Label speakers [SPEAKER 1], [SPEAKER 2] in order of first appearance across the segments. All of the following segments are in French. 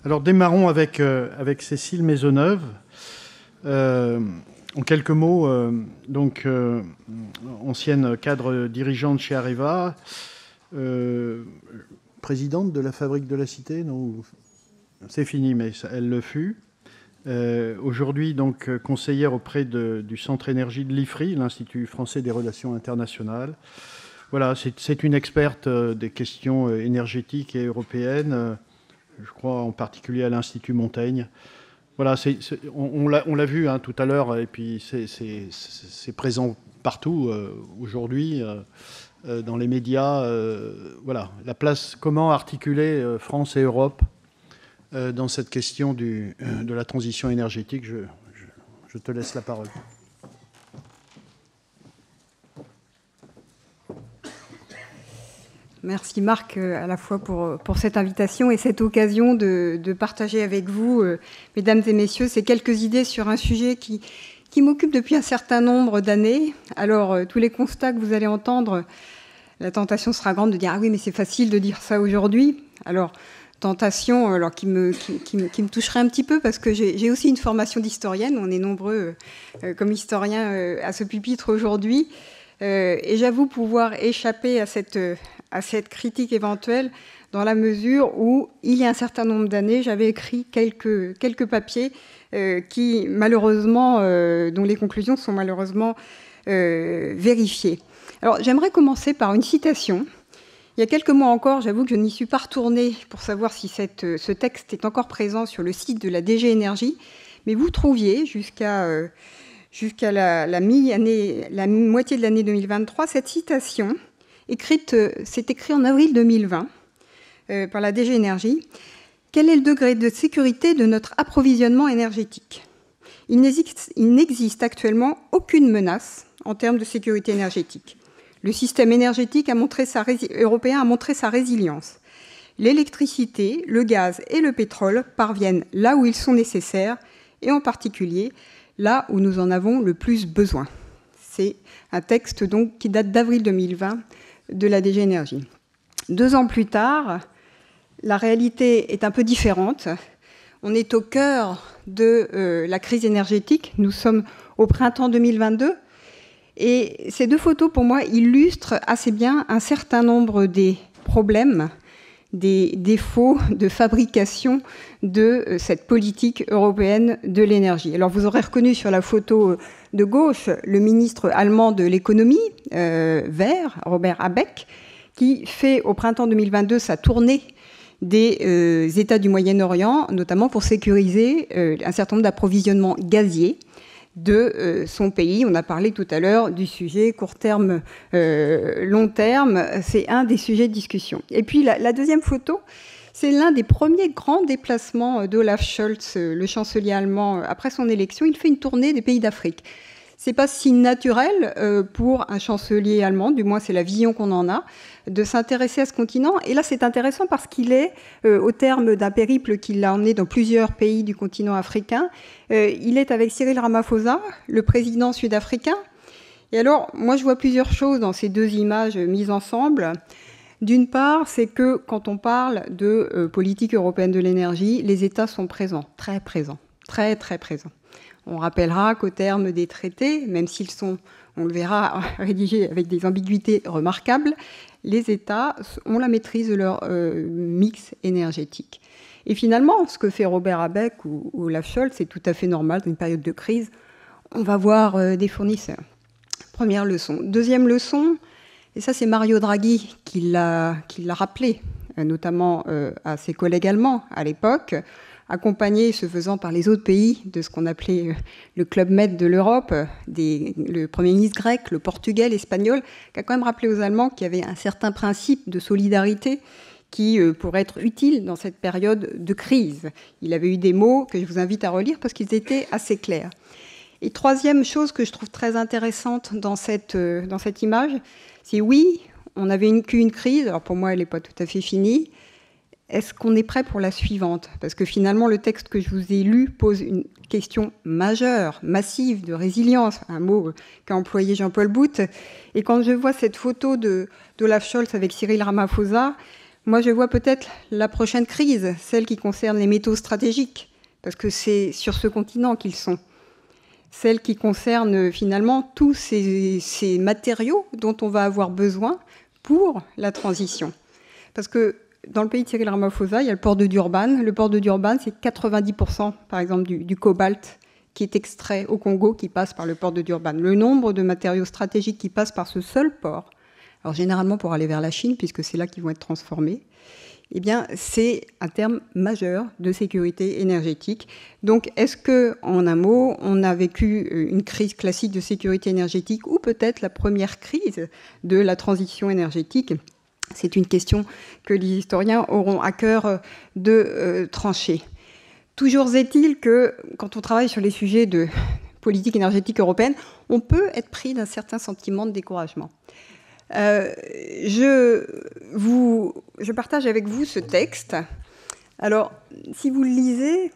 [SPEAKER 1] Alors démarrons avec Cécile Maisonneuve. En quelques mots, ancienne cadre dirigeante chez Areva, présidente de la Fabrique de la Cité, non, c'est fini, mais elle le fut. Aujourd'hui, donc, conseillère auprès du Centre Énergie de l'IFRI, l'Institut français des relations internationales. Voilà, c'est une experte des questions énergétiques et européennes, je crois en particulier à l'Institut Montaigne. Voilà, on l'a vu tout à l'heure, et puis c'est présent partout aujourd'hui, dans les médias. Voilà, la place, comment articuler France et Europe dans cette question de la transition énergétique. Je te laisse la parole.
[SPEAKER 2] Merci Marc, à la fois pour cette invitation et cette occasion de partager avec vous, mesdames et messieurs, ces quelques idées sur un sujet qui m'occupe depuis un certain nombre d'années. Alors, tous les constats que vous allez entendre, la tentation sera grande de dire « Ah oui, mais c'est facile de dire ça aujourd'hui ». Alors, tentation qui me toucherait un petit peu parce que j'ai aussi une formation d'historienne. On est nombreux comme historiens à ce pupitre aujourd'hui. Et j'avoue pouvoir échapper à cette critique éventuelle dans la mesure où, il y a un certain nombre d'années, j'avais écrit quelques papiers qui, malheureusement, dont les conclusions sont malheureusement vérifiées. Alors, j'aimerais commencer par une citation. Il y a quelques mois encore, j'avoue que je n'y suis pas retournée pour savoir si ce texte est encore présent sur le site de la DG Énergie, mais vous trouviez jusqu'à la moitié de l'année 2023, cette citation, c'est écrit en avril 2020 par la DG Énergie. Quel est le degré de sécurité de notre approvisionnement énergétique ? Il n'existe actuellement aucune menace en termes de sécurité énergétique. Le système énergétique européen a montré sa résilience. L'électricité, le gaz et le pétrole parviennent là où ils sont nécessaires, et en particulier là où nous en avons le plus besoin. C'est un texte donc qui date d'avril 2020 de la DG Énergie. 2 ans plus tard, la réalité est un peu différente. On est au cœur de la crise énergétique. Nous sommes au printemps 2022. Et ces 2 photos, pour moi, illustrent assez bien un certain nombre des problèmes, des défauts de fabrication de cette politique européenne de l'énergie. Alors, vous aurez reconnu sur la photo de gauche le ministre allemand de l'économie, vert, Robert Habeck, qui fait au printemps 2022 sa tournée des États du Moyen-Orient, notamment pour sécuriser un certain nombre d'approvisionnements gaziers de son pays. On a parlé tout à l'heure du sujet court terme, long terme. C'est un des sujets de discussion. Et puis la deuxième photo, c'est l'un des premiers grands déplacements d'Olaf Scholz, le chancelier allemand, après son élection. Il fait une tournée des pays d'Afrique. C'est pas si naturel pour un chancelier allemand, du moins c'est la vision qu'on en a, de s'intéresser à ce continent. Et là, c'est intéressant parce qu'il est, au terme d'un périple qui l'a emmené dans plusieurs pays du continent africain, il est avec Cyril Ramaphosa, le président sud-africain. Et alors, moi, je vois plusieurs choses dans ces 2 images mises ensemble. D'une part, c'est que quand on parle de politique européenne de l'énergie, les États sont présents, très présents, très, très présents. On rappellera qu'au terme des traités, même s'ils sont, on le verra, rédigés avec des ambiguïtés remarquables, les États ont la maîtrise de leur mix énergétique. Et finalement, ce que fait Robert Habeck ou Olaf Scholz, c'est tout à fait normal dans une période de crise. On va voir des fournisseurs. Première leçon. Deuxième leçon, et ça c'est Mario Draghi qui l'a rappelé, notamment à ses collègues allemands à l'époque, accompagné, ce faisant, par les autres pays de ce qu'on appelait le Club Med de l'Europe, le Premier ministre grec, le Portugais, l'Espagnol, qui a quand même rappelé aux Allemands qu'il y avait un certain principe de solidarité qui pourrait être utile dans cette période de crise. Il avait eu des mots que je vous invite à relire parce qu'ils étaient assez clairs. Et troisième chose que je trouve très intéressante dans cette image, c'est oui, on avait vécu une crise, alors pour moi elle n'est pas tout à fait finie. Est-ce qu'on est prêt pour la suivante ? Parce que finalement, le texte que je vous ai lu pose une question majeure, massive, de résilience, un mot qu'a employé Jean-Paul Bout. Et quand je vois cette photo d'Olaf Scholz avec Cyril Ramaphosa, Moi, je vois peut-être la prochaine crise, celle qui concerne les métaux stratégiques, parce que c'est sur ce continent qu'ils sont. Celle qui concerne finalement tous ces matériaux dont on va avoir besoin pour la transition. Parce que dans le pays de Cyril Ramaphosa, il y a le port de Durban. Le port de Durban, c'est 90%, par exemple, du cobalt qui est extrait au Congo, qui passe par le port de Durban. Le nombre de matériaux stratégiques qui passent par ce seul port, alors généralement pour aller vers la Chine, puisque c'est là qu'ils vont être transformés, eh bien, c'est un terme majeur de sécurité énergétique. Donc, est-ce que, en un mot, on a vécu une crise classique de sécurité énergétique ou peut-être la première crise de la transition énergétique? C'est une question que les historiens auront à cœur de trancher. Toujours est-il que, quand on travaille sur les sujets de politique énergétique européenne, on peut être pris d'un certain sentiment de découragement. Je partage avec vous ce texte. Alors, si vous le lisez,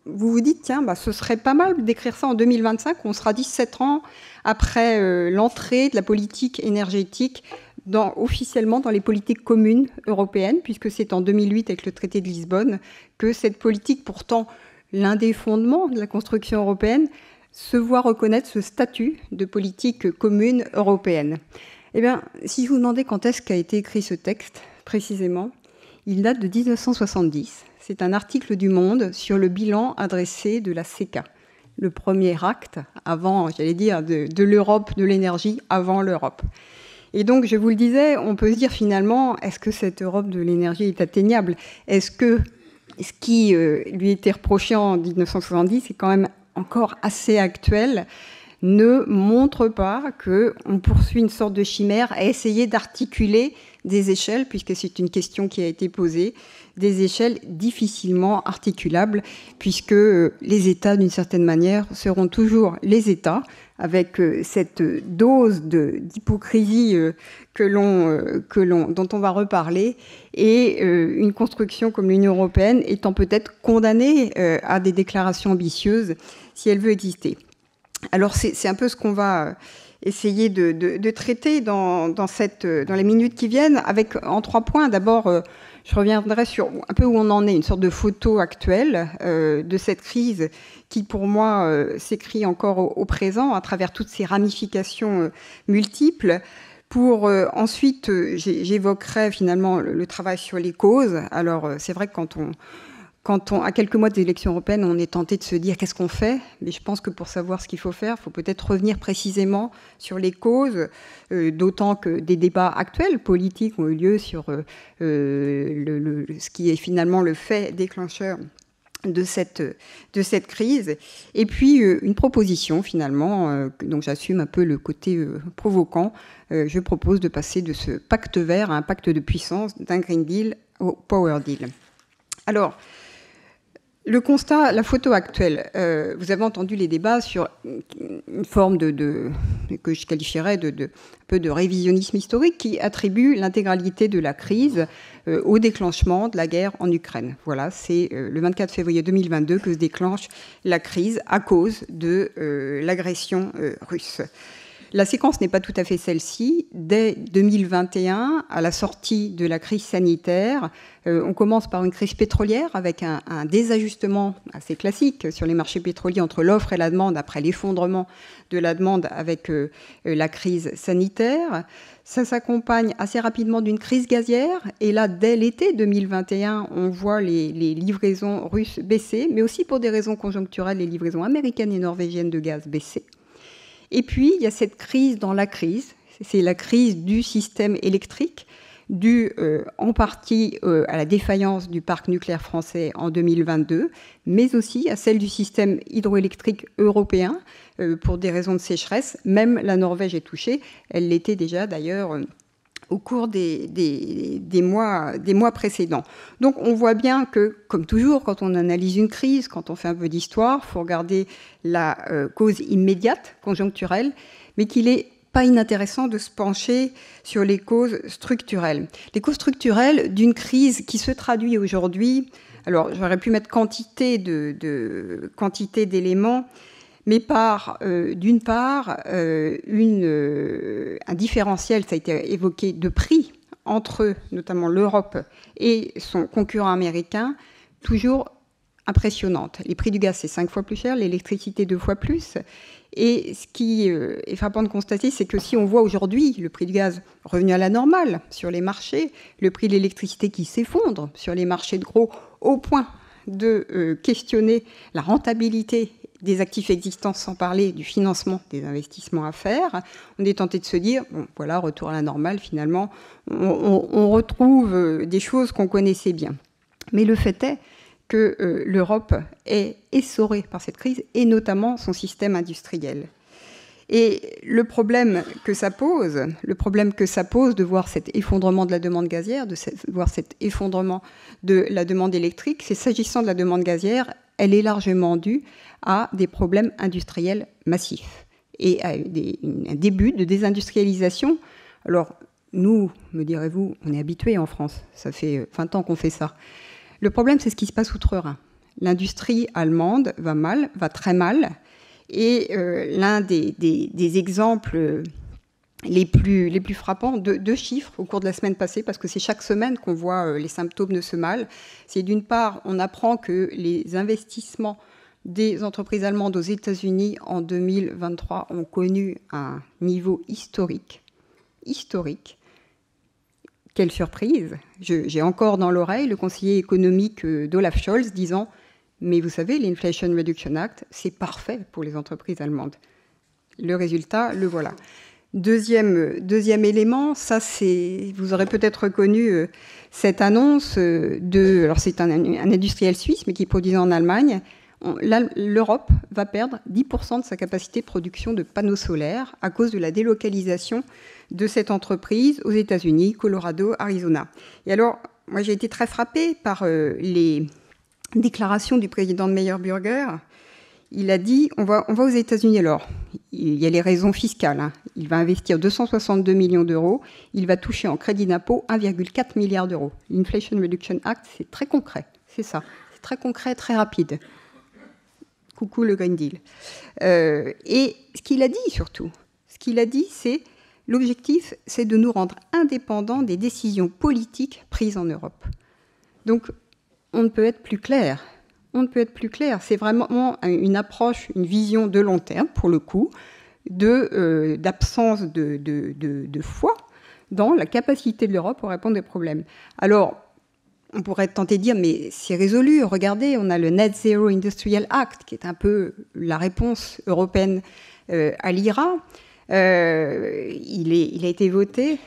[SPEAKER 2] vous vous dites, tiens, ce serait pas mal d'écrire ça en 2025, on sera 17 ans après l'entrée de la politique énergétique officiellement dans les politiques communes européennes, puisque c'est en 2008, avec le traité de Lisbonne, que cette politique, pourtant l'un des fondements de la construction européenne, se voit reconnaître ce statut de politique commune européenne. Eh bien, si je vous demandais quand est-ce qu'a été écrit ce texte, précisément, il date de 1970. C'est un article du Monde sur le bilan adressé de la CECA, le premier acte avant, j'allais dire, de l'Europe de l'énergie avant l'Europe. Et donc, je vous le disais, on peut se dire finalement, est-ce que cette Europe de l'énergie est atteignable? Est-ce que ce qui lui était reproché en 1970 est quand même encore assez actuel, ne montre pas qu'on poursuit une sorte de chimère à essayer d'articuler des échelles, puisque c'est une question qui a été posée, des échelles difficilement articulables, puisque les États, d'une certaine manière, seront toujours les États, avec cette dose d'hypocrisie dont on va reparler, et une construction comme l'Union européenne étant peut-être condamnée à des déclarations ambitieuses si elle veut exister. Alors c'est un peu ce qu'on va essayer de traiter dans les minutes qui viennent, en 3 points. D'abord, je reviendrai sur un peu où on en est, une sorte de photo actuelle de cette crise qui, pour moi, s'écrit encore au présent à travers toutes ces ramifications multiples. Pour ensuite, j'évoquerai finalement le travail sur les causes. Alors, c'est vrai que quand on, à quelques mois des élections européennes, on est tenté de se dire qu'est-ce qu'on fait, mais je pense que pour savoir ce qu'il faut faire, il faut peut-être revenir précisément sur les causes, d'autant que des débats actuels, politiques, ont eu lieu sur ce qui est finalement le fait déclencheur de cette crise. Et puis, une proposition, finalement, donc j'assume un peu le côté provoquant. Je propose de passer de ce pacte vert à un pacte de puissance, d'un Green Deal au Power Deal. Alors, le constat, la photo actuelle, vous avez entendu les débats sur une forme que je qualifierais un peu de révisionnisme historique qui attribue l'intégralité de la crise au déclenchement de la guerre en Ukraine. Voilà, c'est le 24 février 2022 que se déclenche la crise à cause de l'agression russe. La séquence n'est pas tout à fait celle-ci. Dès 2021, à la sortie de la crise sanitaire, on commence par une crise pétrolière avec un désajustement assez classique sur les marchés pétroliers entre l'offre et la demande après l'effondrement de la demande avec la crise sanitaire. Ça s'accompagne assez rapidement d'une crise gazière. Et là, dès l'été 2021, on voit les livraisons russes baisser, mais aussi pour des raisons conjoncturelles, les livraisons américaines et norvégiennes de gaz baisser. Et puis, il y a cette crise dans la crise. C'est la crise du système électrique, due en partie à la défaillance du parc nucléaire français en 2022, mais aussi à celle du système hydroélectrique européen, pour des raisons de sécheresse. Même la Norvège est touchée. Elle l'était déjà, d'ailleurs, au cours des mois précédents. Donc on voit bien que, comme toujours, quand on analyse une crise, quand on fait un peu d'histoire, il faut regarder la cause immédiate, conjoncturelle, mais qu'il n'est pas inintéressant de se pencher sur les causes structurelles. Les causes structurelles d'une crise qui se traduit aujourd'hui, alors j'aurais pu mettre quantité d'éléments, mais par, d'une part, un différentiel, ça a été évoqué, de prix entre notamment l'Europe et son concurrent américain toujours impressionnante. Les prix du gaz, c'est 5 fois plus cher, l'électricité 2 fois plus. Et ce qui est frappant de constater, c'est que si on voit aujourd'hui le prix du gaz revenu à la normale sur les marchés, le prix de l'électricité qui s'effondre sur les marchés de gros, au point de questionner la rentabilité des actifs existants, sans parler du financement des investissements à faire, on est tenté de se dire, bon, voilà, retour à la normale, finalement, on retrouve des choses qu'on connaissait bien. Mais le fait est que l'Europe est essorée par cette crise, et notamment son système industriel. Et le problème que ça pose de voir cet effondrement de la demande gazière, de voir cet effondrement de la demande électrique, c'est s'agissant de la demande gazière, elle est largement due à des problèmes industriels massifs et à un début de désindustrialisation. Alors, nous, me direz-vous, on est habitués en France, ça fait 20 ans qu'on fait ça. Le problème, c'est ce qui se passe outre-Rhin. L'industrie allemande va mal, va très mal, et l'un des exemples les plus frappants, deux chiffres au cours de la semaine passée, parce que c'est chaque semaine qu'on voit les symptômes de ce mal, c'est d'une part, on apprend que les investissements des entreprises allemandes aux États-Unis en 2023 ont connu un niveau historique. Quelle surprise! J'ai encore dans l'oreille le conseiller économique d'Olaf Scholz disant « Mais vous savez, l'Inflation Reduction Act, c'est parfait pour les entreprises allemandes. » Le résultat, le voilà. Deuxième élément, ça c'est, vous aurez peut-être reconnu cette annonce alors c'est un industriel suisse, mais qui produisait en Allemagne. L'Europe va perdre 10% de sa capacité de production de panneaux solaires à cause de la délocalisation de cette entreprise aux États-Unis, Colorado, Arizona. Et alors, moi j'ai été très frappée par les déclarations du président de Meyer Burger. Il a dit, on va aux États-Unis. Alors, il y a les raisons fiscales. Hein. Il va investir 262 millions d'euros. Il va toucher en crédit d'impôt 1,4 milliard d'euros. L'Inflation Reduction Act, c'est très concret. C'est ça. C'est très concret, très rapide. Coucou le Green Deal. Et ce qu'il a dit surtout, c'est l'objectif, c'est de nous rendre indépendants des décisions politiques prises en Europe. Donc, on ne peut être plus clair. C'est vraiment une approche, une vision de long terme, pour le coup, d'absence de foi dans la capacité de l'Europe à répondre aux problèmes. Alors, on pourrait être tenté de dire, mais c'est résolu, regardez, on a le Net Zero Industrial Act, qui est un peu la réponse européenne à l'IRA. Il a été voté.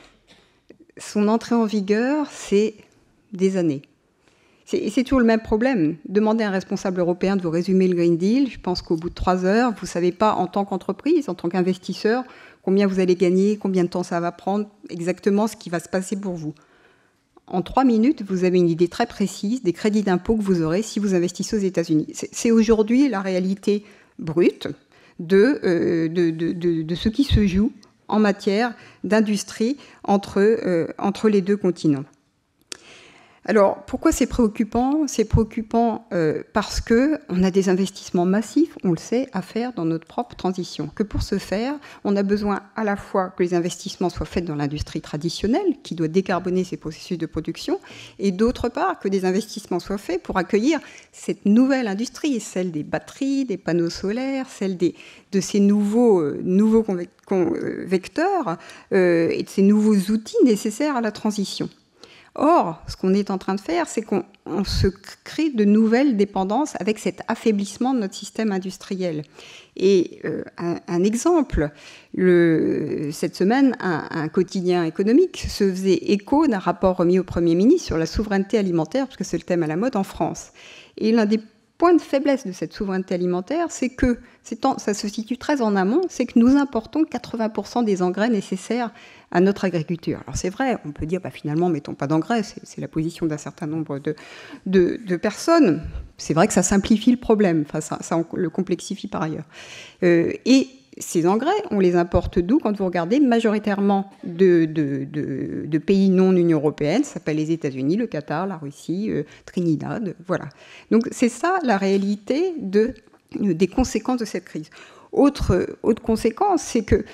[SPEAKER 2] Son entrée en vigueur, c'est des années. C'est toujours le même problème. Demandez à un responsable européen de vous résumer le Green Deal. Je pense qu'au bout de 3 heures, vous ne savez pas, en tant qu'entreprise, en tant qu'investisseur, combien vous allez gagner, combien de temps ça va prendre, exactement ce qui va se passer pour vous. En 3 minutes, vous avez une idée très précise des crédits d'impôt que vous aurez si vous investissez aux États-Unis. C'est aujourd'hui la réalité brute de ce qui se joue en matière d'industrie entre les deux continents. Alors, pourquoi c'est préoccupant ? C'est préoccupant parce qu'on a des investissements massifs, on le sait, à faire dans notre propre transition. Que pour ce faire, on a besoin à la fois que les investissements soient faits dans l'industrie traditionnelle, qui doit décarboner ses processus de production, et d'autre part, que des investissements soient faits pour accueillir cette nouvelle industrie, celle des batteries, des panneaux solaires, celle de ces nouveaux vecteurs et de ces nouveaux outils nécessaires à la transition. Or, ce qu'on est en train de faire, c'est qu'on se crée de nouvelles dépendances avec cet affaiblissement de notre système industriel. Et un exemple, cette semaine, un quotidien économique se faisait écho d'un rapport remis au Premier ministre sur la souveraineté alimentaire, parce que c'est le thème à la mode en France. Et l'un des points de faiblesse de cette souveraineté alimentaire, c'est que, ça se situe très en amont, c'est que nous importons 80% des engrais nécessaires à notre agriculture. Alors c'est vrai, on peut dire finalement mettons pas d'engrais, c'est la position d'un certain nombre de personnes. C'est vrai que ça simplifie le problème, ça le complexifie par ailleurs. Et ces engrais, on les importe d'où? Quand vous regardez majoritairement de pays non Union européenne, ça s'appelle les États-Unis, le Qatar, la Russie, Trinidad, voilà. Donc c'est ça la réalité des conséquences de cette crise. Autre conséquence, c'est que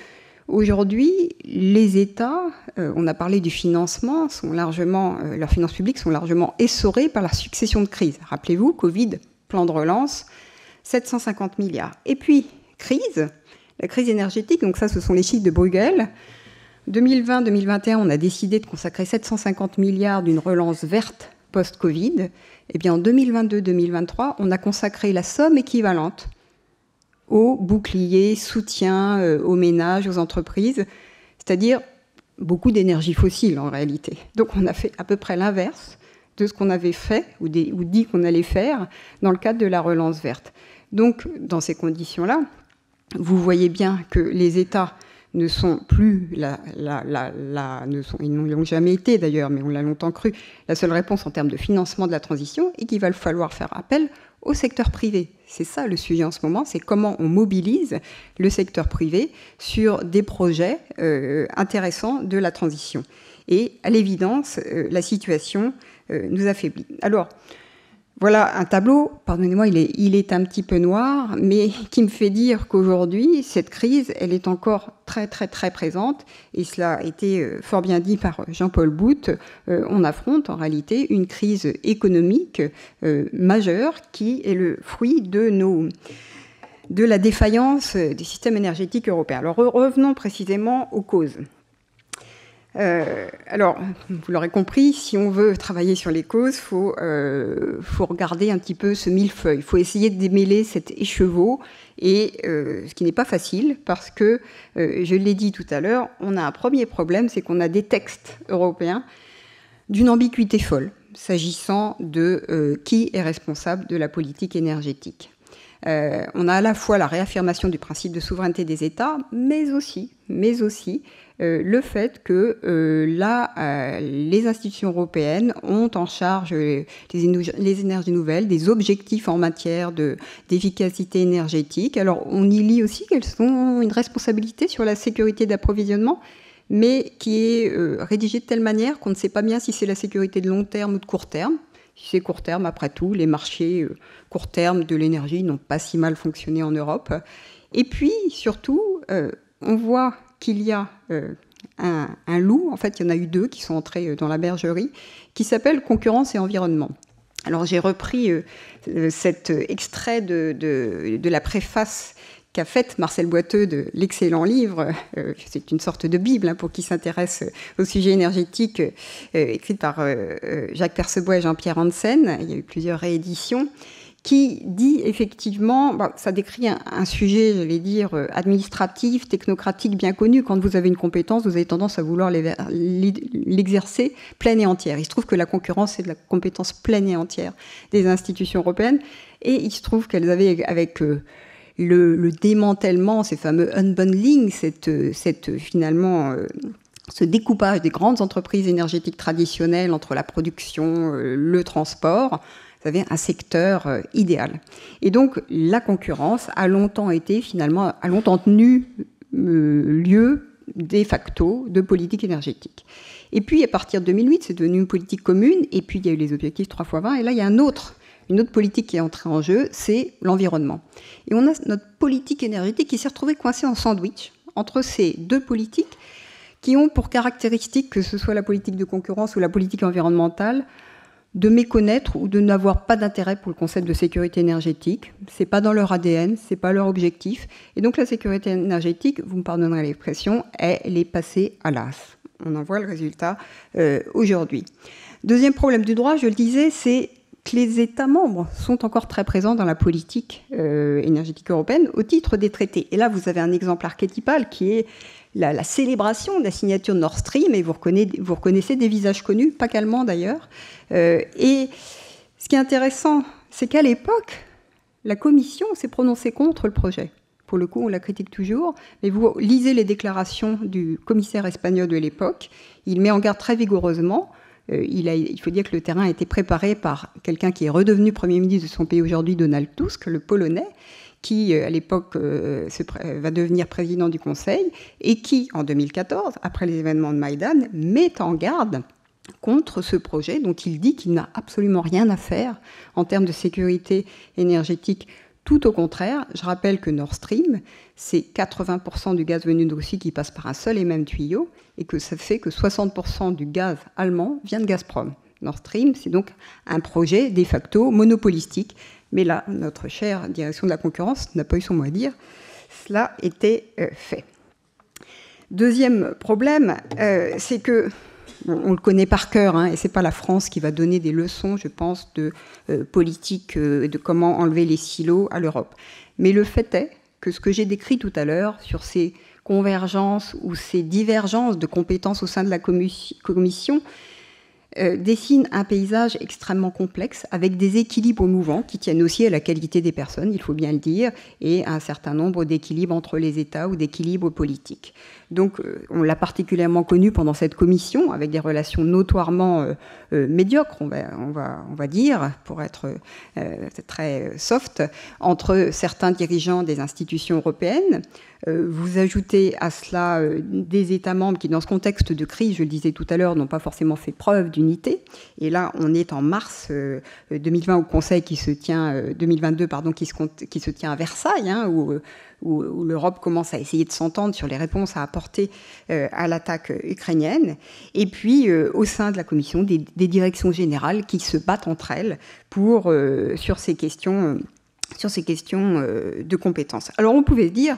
[SPEAKER 2] Aujourd'hui, les États, on a parlé du financement, leurs finances publiques sont largement essorées par la succession de crises. Rappelez-vous, Covid, plan de relance, 750 milliards. Et puis, la crise énergétique, donc ça, ce sont les chiffres de Bruegel. 2020-2021, on a décidé de consacrer 750 milliards d'une relance verte post-Covid. Et bien, en 2022-2023, on a consacré la somme équivalente au bouclier, soutien aux ménages, aux entreprises, c'est-à-dire beaucoup d'énergie fossile en réalité. Donc on a fait à peu près l'inverse de ce qu'on avait fait ou dit qu'on allait faire dans le cadre de la relance verte. Donc dans ces conditions-là, vous voyez bien que les États ne sont plus, ils n'ont jamais été d'ailleurs, mais on l'a longtemps cru, la seule réponse en termes de financement de la transition, et qu'il va falloir faire appel au secteur privé. C'est ça le sujet en ce moment, c'est comment on mobilise le secteur privé sur des projets intéressants de la transition. Et à l'évidence, la situation nous affaiblit. Alors, voilà un tableau, pardonnez-moi, il est un petit peu noir, mais qui me fait dire qu'aujourd'hui, cette crise, elle est encore très, très, très présente. Et cela a été fort bien dit par Jean-Paul Bout. On affronte en réalité une crise économique majeure qui est le fruit de la défaillance des systèmes énergétiques européens. Alors revenons précisément aux causes. Alors, vous l'aurez compris, si on veut travailler sur les causes, faut regarder un petit peu ce millefeuille. Il faut essayer de démêler cet écheveau, et ce qui n'est pas facile, parce que, je l'ai dit tout à l'heure, on a un premier problème, c'est qu'on a des textes européens d'une ambiguïté folle, s'agissant de qui est responsable de la politique énergétique. On a à la fois la réaffirmation du principe de souveraineté des États, mais aussi le fait que les institutions européennes ont en charge les énergies nouvelles, des objectifs en matière d'efficacité énergétique. Alors, on y lit aussi qu'elles ont une responsabilité sur la sécurité d'approvisionnement, mais qui est rédigée de telle manière qu'on ne sait pas bien si c'est la sécurité de long terme ou de court terme. Si c'est court terme, après tout, les marchés court terme de l'énergie n'ont pas si mal fonctionné en Europe. Et puis, surtout, on voit qu'il y a un loup, en fait il y en a eu deux qui sont entrés dans la bergerie, qui s'appelle Concurrence et environnement. Alors j'ai repris cet extrait de la préface qu'a faite Marcel Boiteux de l'excellent livre, c'est une sorte de bible pour qui s'intéresse au sujet énergétique, écrite par Jacques Percebois et Jean-Pierre Hansen. Il y a eu plusieurs rééditions, qui dit effectivement, ça décrit un sujet, j'allais dire, administratif, technocratique, bien connu. Quand vous avez une compétence, vous avez tendance à vouloir l'exercer pleine et entière. Il se trouve que la concurrence, c'est de la compétence pleine et entière des institutions européennes. Et il se trouve qu'elles avaient, avec le démantèlement, ces fameux unbundling, finalement... ce découpage des grandes entreprises énergétiques traditionnelles entre la production, le transport, vous avez un secteur idéal. Et donc, la concurrence a longtemps tenu lieu de facto de politique énergétique. Et puis, à partir de 2008, c'est devenu une politique commune, et puis il y a eu les objectifs 3x20, et là, il y a une autre politique qui est entrée en jeu, c'est l'environnement. Et on a notre politique énergétique qui s'est retrouvée coincée en sandwich entre ces deux politiques qui ont pour caractéristique, que ce soit la politique de concurrence ou la politique environnementale, de méconnaître ou de n'avoir pas d'intérêt pour le concept de sécurité énergétique. C'est pas dans leur ADN, c'est pas leur objectif. Et donc la sécurité énergétique, vous me pardonnerez l'expression, elle est passée à l'as. On en voit le résultat aujourd'hui. Deuxième problème du droit, je le disais, c'est que les États membres sont encore très présents dans la politique énergétique européenne au titre des traités. Et là, vous avez un exemple archétypal qui est la célébration de la signature de Nord Stream, et vous reconnaissez des visages connus, pas qu'allemands d'ailleurs. Et ce qui est intéressant, c'est qu'à l'époque, la Commission s'est prononcée contre le projet. Pour le coup, on la critique toujours, mais vous lisez les déclarations du commissaire espagnol de l'époque, il met en garde très vigoureusement. Il faut dire que le terrain a été préparé par quelqu'un qui est redevenu Premier ministre de son pays aujourd'hui, Donald Tusk, le Polonais, qui, à l'époque, va devenir président du Conseil, et qui, en 2014, après les événements de Maïdan, met en garde contre ce projet dont il dit qu'il n'a absolument rien à faire en termes de sécurité énergétique, Tout au contraire, je rappelle que Nord Stream, c'est 80% du gaz venu de Russie qui passe par un seul et même tuyau, et que ça fait que 60% du gaz allemand vient de Gazprom. Nord Stream, c'est donc un projet de facto monopolistique. Mais là, notre chère direction de la concurrence n'a pas eu son mot à dire. Cela était fait. Deuxième problème, c'est que, on le connaît par cœur, hein, et ce n'est pas la France qui va donner des leçons, je pense, de politique, de comment enlever les silos à l'Europe. Mais le fait est que ce que j'ai décrit tout à l'heure sur ces convergences ou ces divergences de compétences au sein de la Commission dessine un paysage extrêmement complexe avec des équilibres mouvants qui tiennent aussi à la qualité des personnes, il faut bien le dire, et à un certain nombre d'équilibres entre les États ou d'équilibres politiques. Donc on l'a particulièrement connu pendant cette commission avec des relations notoirement médiocres, on va dire, pour être très soft, entre certains dirigeants des institutions européennes. Vous ajoutez à cela des États membres qui, dans ce contexte de crise, je le disais tout à l'heure, n'ont pas forcément fait preuve d'unité. Et là, on est en mars 2020 au Conseil qui se tient, 2022, pardon, qui se tient à Versailles, hein, où l'Europe commence à essayer de s'entendre sur les réponses à apporter à l'attaque ukrainienne. Et puis, au sein de la Commission, des directions générales qui se battent entre elles sur ces questions de compétences. Alors, on pouvait dire,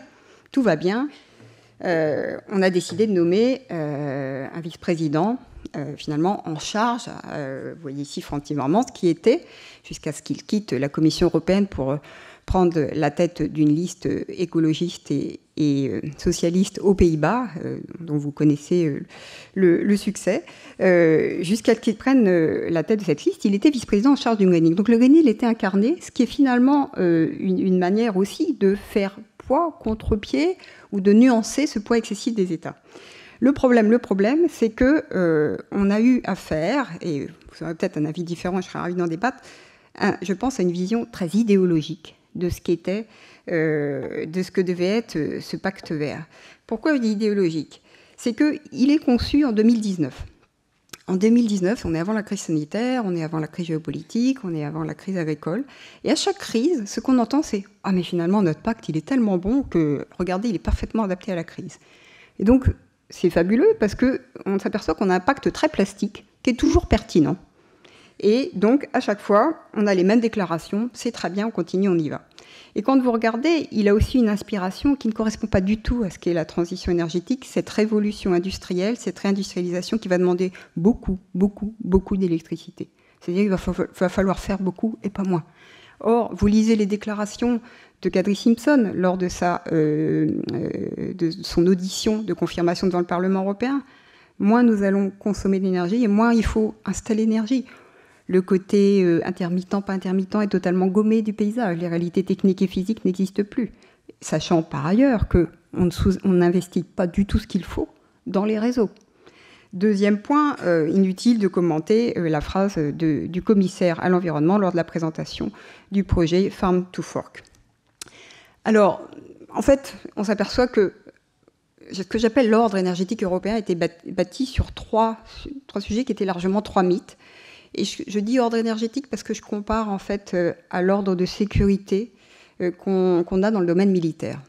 [SPEAKER 2] tout va bien, on a décidé de nommer un vice-président finalement en charge, vous voyez ici Frans Timmermans, qui était, jusqu'à ce qu'il quitte la Commission européenne pour prendre la tête d'une liste écologiste et socialiste aux Pays-Bas, dont vous connaissez le succès, jusqu'à ce qu'il prenne la tête de cette liste, il était vice-président en charge du Green Deal. Donc le Green Deal était incarné, ce qui est finalement une manière aussi de faire poids contre pied ou de nuancer ce poids excessif des États. Le problème, c'est que on a eu affaire, et vous aurez peut-être un avis différent, je serais ravie d'en débattre, je pense à une vision très idéologique de ce qu'était, de ce que devait être ce pacte vert. Pourquoi je dis idéologique ? C'est qu'il est conçu en 2019. En 2019, on est avant la crise sanitaire, on est avant la crise géopolitique, on est avant la crise agricole. Et à chaque crise, ce qu'on entend, c'est « Ah, mais finalement, notre pacte, il est tellement bon que, regardez, il est parfaitement adapté à la crise. » Et donc, c'est fabuleux parce qu'on s'aperçoit qu'on a un pacte très plastique qui est toujours pertinent. Et donc, à chaque fois, on a les mêmes déclarations, c'est très bien, on continue, on y va. Et quand vous regardez, il a aussi une inspiration qui ne correspond pas du tout à ce qu'est la transition énergétique, cette révolution industrielle, cette réindustrialisation qui va demander beaucoup, beaucoup, beaucoup d'électricité. C'est-à-dire qu'il va falloir faire beaucoup et pas moins. Or, vous lisez les déclarations de Kadri Simpson lors de son audition de confirmation devant le Parlement européen, moins nous allons consommer d'énergie et moins il faut installer l'énergie. Le côté intermittent, pas intermittent est totalement gommé du paysage. Les réalités techniques et physiques n'existent plus. Sachant par ailleurs qu'on n'investit pas du tout ce qu'il faut dans les réseaux. Deuxième point, inutile de commenter la phrase du commissaire à l'environnement lors de la présentation du projet Farm to Fork. Alors, en fait, on s'aperçoit que ce que j'appelle l'ordre énergétique européen était bâti sur trois sujets qui étaient largement trois mythes. Et je dis ordre énergétique parce que je compare en fait à l'ordre de sécurité qu'on a dans le domaine militaire.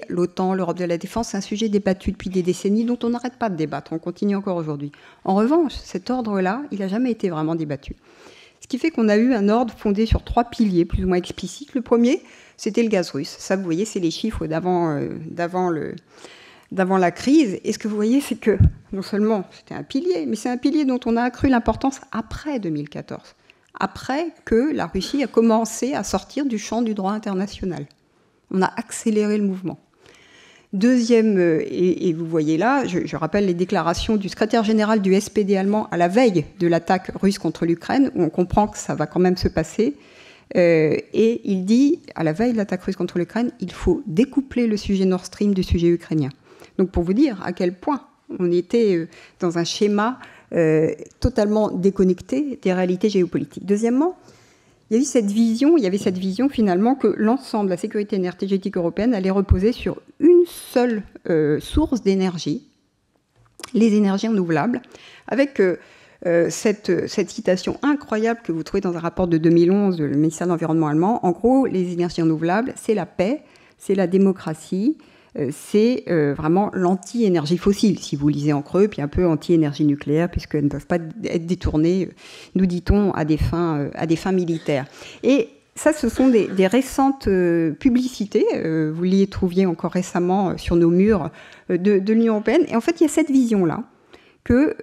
[SPEAKER 2] L'OTAN, l'Europe de la défense, c'est un sujet débattu depuis des décennies dont on n'arrête pas de débattre, on continue encore aujourd'hui. En revanche, cet ordre-là, il n'a jamais été vraiment débattu. Ce qui fait qu'on a eu un ordre fondé sur trois piliers plus ou moins explicites. Le premier, c'était le gaz russe. Ça, vous voyez, c'est les chiffres d'avant la crise. Et ce que vous voyez, c'est que non seulement c'était un pilier, mais c'est un pilier dont on a accru l'importance après 2014, après que la Russie a commencé à sortir du champ du droit international. On a accéléré le mouvement. Deuxième, et vous voyez là, je rappelle les déclarations du secrétaire général du SPD allemand à la veille de l'attaque russe contre l'Ukraine, où on comprend que ça va quand même se passer. Et il dit, à la veille de l'attaque russe contre l'Ukraine, il faut découpler le sujet Nord Stream du sujet ukrainien. Donc pour vous dire à quel point on était dans un schéma totalement déconnecté des réalités géopolitiques. Deuxièmement, il y avait cette vision finalement que l'ensemble de la sécurité énergétique européenne allait reposer sur une seule source d'énergie, les énergies renouvelables, avec cette citation incroyable que vous trouvez dans un rapport de 2011 du ministère de l'Environnement allemand. En gros, les énergies renouvelables, c'est la paix, c'est la démocratie, c'est vraiment l'anti-énergie fossile, si vous lisez en creux, puis un peu anti-énergie nucléaire, puisqu'elles ne peuvent pas être détournées, nous dit-on, à des fins militaires. Et ça, ce sont des récentes publicités, vous les trouviez encore récemment sur nos murs de l'Union européenne. Et en fait, il y a cette vision-là, que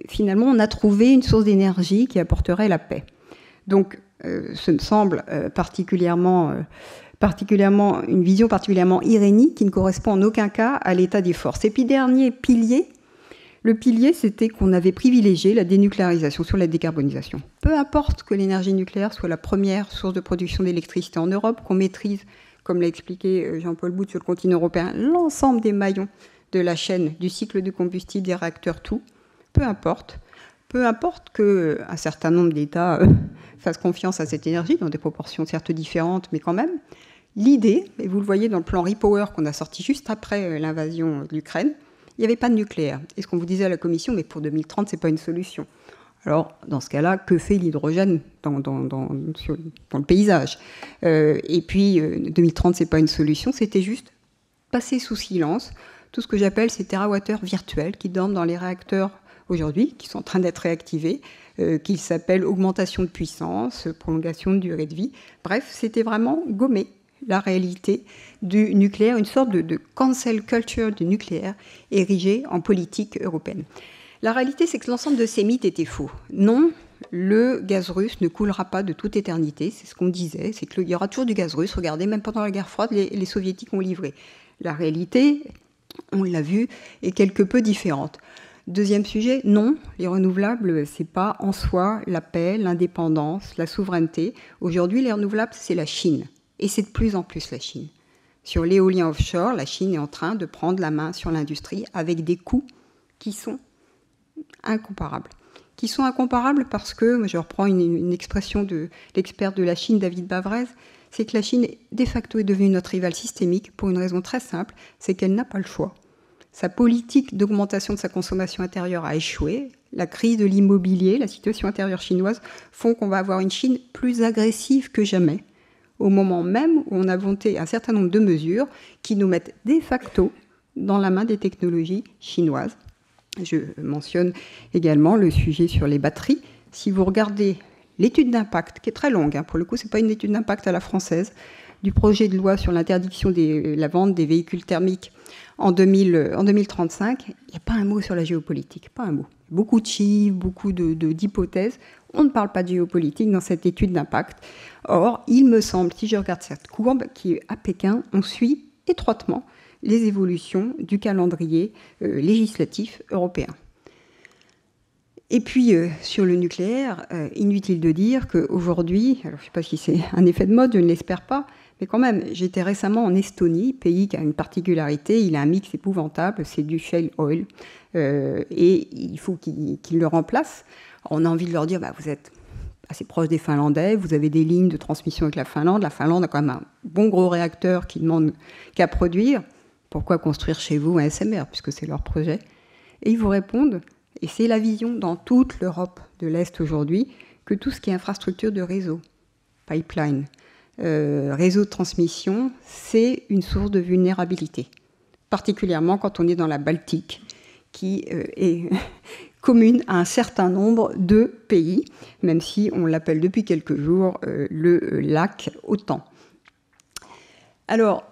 [SPEAKER 2] finalement, on a trouvé une source d'énergie qui apporterait la paix. Donc, ce me semble particulièrement une vision particulièrement irénique qui ne correspond en aucun cas à l'état des forces. Et puis, dernier pilier, le pilier, c'était qu'on avait privilégié la dénucléarisation sur la décarbonisation. Peu importe que l'énergie nucléaire soit la première source de production d'électricité en Europe, qu'on maîtrise, comme l'a expliqué Jean-Paul Bout sur le continent européen, l'ensemble des maillons de la chaîne du cycle de combustible des réacteurs, tout, peu importe qu'un certain nombre d'États fassent confiance à cette énergie, dans des proportions certes différentes, mais quand même, l'idée, et vous le voyez dans le plan Repower qu'on a sorti juste après l'invasion de l'Ukraine, il n'y avait pas de nucléaire. Et ce qu'on vous disait à la Commission, mais pour 2030, ce n'est pas une solution. Alors, dans ce cas-là, que fait l'hydrogène dans le paysage ? Et puis, 2030, ce n'est pas une solution, c'était juste passer sous silence tout ce que j'appelle ces térawattheures virtuels qui dorment dans les réacteurs aujourd'hui, qui sont en train d'être réactivés, qui s'appellent augmentation de puissance, prolongation de durée de vie. Bref, c'était vraiment gommer la réalité du nucléaire, une sorte de cancel culture du nucléaire érigée en politique européenne. La réalité, c'est que l'ensemble de ces mythes étaient faux. Non, le gaz russe ne coulera pas de toute éternité, c'est ce qu'on disait, c'est qu'il y aura toujours du gaz russe. Regardez, même pendant la guerre froide, les soviétiques ont livré. La réalité, on l'a vu, est quelque peu différente. Deuxième sujet, non, les renouvelables, c'est pas en soi la paix, l'indépendance, la souveraineté. Aujourd'hui, les renouvelables, c'est la Chine. Et c'est de plus en plus la Chine. Sur l'éolien offshore, la Chine est en train de prendre la main sur l'industrie avec des coûts qui sont incomparables. Qui sont incomparables parce que, je reprends une expression de l'expert de la Chine, David Bavrez, c'est que la Chine, de facto, est devenue notre rivale systémique pour une raison très simple, c'est qu'elle n'a pas le choix. Sa politique d'augmentation de sa consommation intérieure a échoué. La crise de l'immobilier, la situation intérieure chinoise font qu'on va avoir une Chine plus agressive que jamais, au moment même où on a voté un certain nombre de mesures qui nous mettent de facto dans la main des technologies chinoises. Je mentionne également le sujet sur les batteries. Si vous regardez l'étude d'impact, qui est très longue, pour le coup, ce n'est pas une étude d'impact à la française, du projet de loi sur l'interdiction de la vente des véhicules thermiques en 2035, il n'y a pas un mot sur la géopolitique, pas un mot. Beaucoup de chiffres, beaucoup d'hypothèses. On ne parle pas de géopolitique dans cette étude d'impact. Or, il me semble, si je regarde cette courbe, qui est à Pékin, on suit étroitement les évolutions du calendrier législatif européen. Et puis, sur le nucléaire, inutile de dire qu'aujourd'hui, alors je ne sais pas si c'est un effet de mode, je ne l'espère pas, mais quand même, j'étais récemment en Estonie, pays qui a une particularité, il a un mix épouvantable, c'est du shale oil, et il faut qu'il le remplace. On a envie de leur dire, vous êtes assez proche des Finlandais, vous avez des lignes de transmission avec la Finlande a quand même un bon gros réacteur qui demande qu'à produire, pourquoi construire chez vous un SMR, puisque c'est leur projet? Et ils vous répondent, et c'est la vision dans toute l'Europe de l'Est aujourd'hui, que tout ce qui est infrastructure de réseau, pipeline, réseau de transmission, c'est une source de vulnérabilité. Particulièrement quand on est dans la Baltique, qui est commune à un certain nombre de pays, même si on l'appelle depuis quelques jours le lac OTAN. Alors,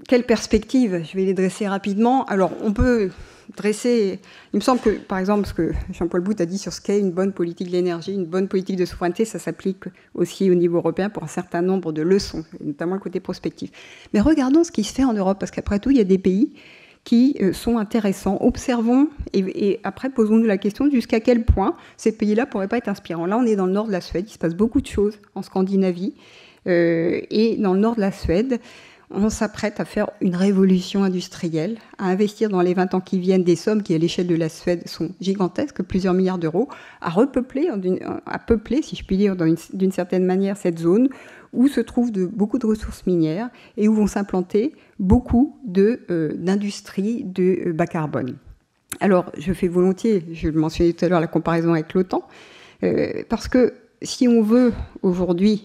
[SPEAKER 2] quelles perspectives? Je vais les dresser rapidement. Alors, on peut dresser... Il me semble que, par exemple, ce que Jean-Paul Bout a dit sur ce qu'est une bonne politique de l'énergie, une bonne politique de souveraineté, ça s'applique aussi au niveau européen pour un certain nombre de leçons, notamment le côté prospectif. Mais regardons ce qui se fait en Europe, parce qu'après tout, il y a des pays qui sont intéressants. Observons et après posons-nous la question jusqu'à quel point ces pays-là ne pourraient pas être inspirants. Là, on est dans le nord de la Suède, il se passe beaucoup de choses en Scandinavie, et dans le nord de la Suède, on s'apprête à faire une révolution industrielle, à investir dans les 20 ans qui viennent des sommes qui, à l'échelle de la Suède, sont gigantesques, plusieurs milliards d'euros, à peupler, si je puis dire, d'une certaine manière, cette zone où se trouvent beaucoup de ressources minières et où vont s'implanter beaucoup d'industries de bas carbone. Alors, je fais volontiers, je le mentionnais tout à l'heure, la comparaison avec l'OTAN, parce que si on veut aujourd'hui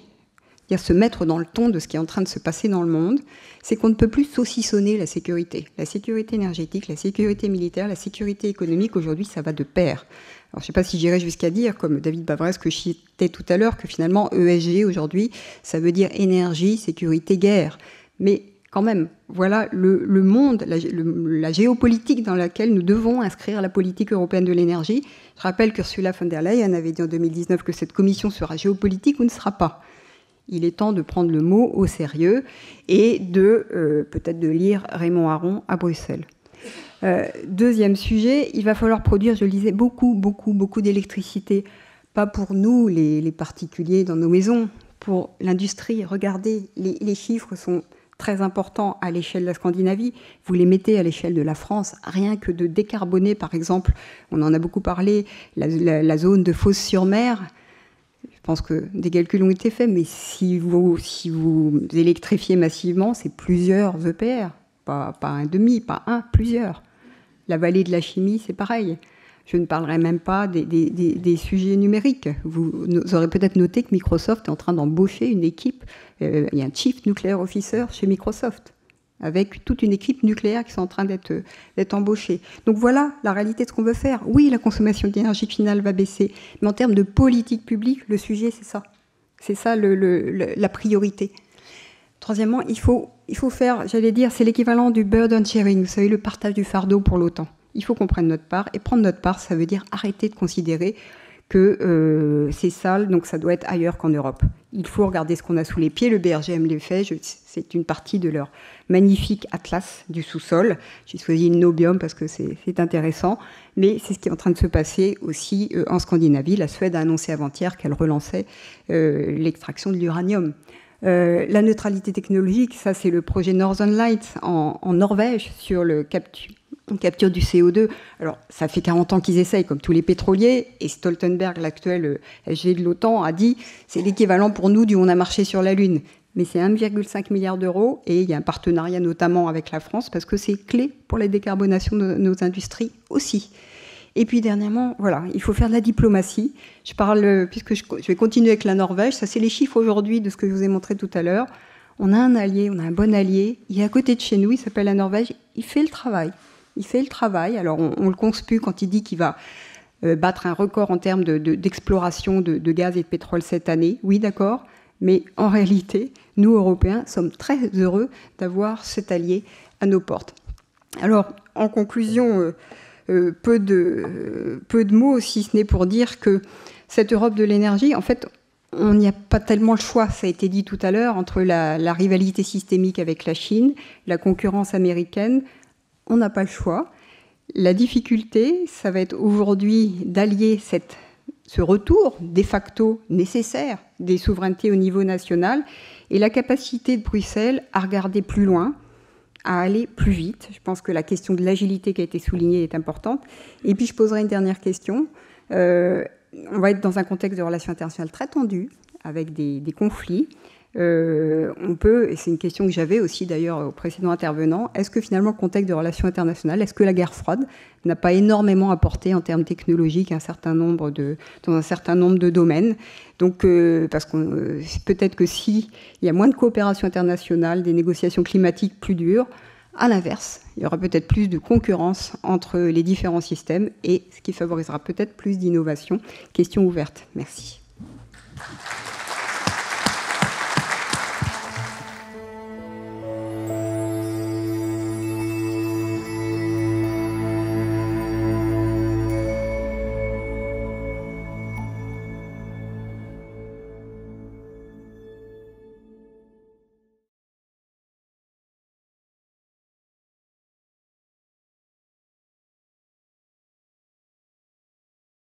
[SPEAKER 2] se mettre dans le ton de ce qui est en train de se passer dans le monde, c'est qu'on ne peut plus saucissonner la sécurité. La sécurité énergétique, la sécurité militaire, la sécurité économique, aujourd'hui, ça va de pair. Alors, je ne sais pas si j'irais jusqu'à dire, comme David Bavrez que je citais tout à l'heure, que finalement, ESG, aujourd'hui, ça veut dire énergie, sécurité, guerre. Mais quand même, voilà le monde, la géopolitique dans laquelle nous devons inscrire la politique européenne de l'énergie. Je rappelle qu'Ursula von der Leyen avait dit en 2019 que cette commission sera géopolitique ou ne sera pas. Il est temps de prendre le mot au sérieux et de peut-être de lire Raymond Aron à Bruxelles. Deuxième sujet, il va falloir produire, je le disais, beaucoup d'électricité. Pas pour nous, les particuliers dans nos maisons, pour l'industrie. Regardez, les chiffres sont très importants à l'échelle de la Scandinavie. Vous les mettez à l'échelle de la France. Rien que de décarboner, par exemple, on en a beaucoup parlé, la zone de Fos-sur-Mer. Je pense que des calculs ont été faits, mais si vous électrifiez massivement, c'est plusieurs EPR, pas un demi, pas un, plusieurs. La vallée de la chimie, c'est pareil. Je ne parlerai même pas des sujets numériques. Vous aurez peut-être noté que Microsoft est en train d'embaucher une équipe. Il y a un Chief Nuclear Officer chez Microsoft, avec toute une équipe nucléaire qui sont en train d'être embauchée. Donc voilà la réalité de ce qu'on veut faire. Oui, la consommation d'énergie finale va baisser, mais en termes de politique publique, le sujet, c'est ça. C'est ça la priorité. Troisièmement, il faut faire, j'allais dire, c'est l'équivalent du burden sharing, vous savez, le partage du fardeau pour l'OTAN. Il faut qu'on prenne notre part, et prendre notre part, ça veut dire arrêter de considérer que c'est sale, donc ça doit être ailleurs qu'en Europe. Il faut regarder ce qu'on a sous les pieds. Le BRGM les fait, c'est une partie de leur magnifique atlas du sous-sol. J'ai choisi le Nobium parce que c'est intéressant, mais c'est ce qui est en train de se passer aussi en Scandinavie. La Suède a annoncé avant-hier qu'elle relançait l'extraction de l'uranium. La neutralité technologique, ça c'est le projet Northern Lights en Norvège sur le capture du CO2. Alors, ça fait 40 ans qu'ils essayent, comme tous les pétroliers, et Stoltenberg, l'actuel SG de l'OTAN, a dit c'est l'équivalent pour nous du on a marché sur la Lune. Mais c'est 1,5 milliard d'euros, et il y a un partenariat notamment avec la France, parce que c'est clé pour la décarbonation de nos industries aussi. Et puis dernièrement, voilà, il faut faire de la diplomatie. Je parle, puisque je vais continuer avec la Norvège, ça c'est les chiffres aujourd'hui de ce que je vous ai montré tout à l'heure. On a un allié, on a un bon allié, il est à côté de chez nous, il s'appelle la Norvège, il fait le travail. Il fait le travail, alors on le conspue quand il dit qu'il va battre un record en termes d'exploration de gaz et de pétrole cette année. Oui, d'accord, mais en réalité, nous, Européens, sommes très heureux d'avoir cet allié à nos portes. Alors, en conclusion, peu de mots, si ce n'est pour dire que cette Europe de l'énergie, en fait, on n'y a pas tellement le choix, ça a été dit tout à l'heure, entre la rivalité systémique avec la Chine, la concurrence américaine. On n'a pas le choix. La difficulté, ça va être aujourd'hui d'allier ce retour de facto nécessaire des souverainetés au niveau national et la capacité de Bruxelles à regarder plus loin, à aller plus vite. Je pense que la question de l'agilité qui a été soulignée est importante. Et puis je poserai une dernière question. On va être dans un contexte de relations internationales très tendu, avec des conflits. On peut, et c'est une question que j'avais aussi d'ailleurs au précédent intervenant, est-ce que finalement le contexte de relations internationales, est-ce que la guerre froide n'a pas énormément apporté en termes technologiques dans un certain nombre de domaines? Donc, parce que peut-être que s'il y a moins de coopération internationale, des négociations climatiques plus dures, à l'inverse, il y aura peut-être plus de concurrence entre les différents systèmes et ce qui favorisera peut-être plus d'innovation. Question ouverte. Merci.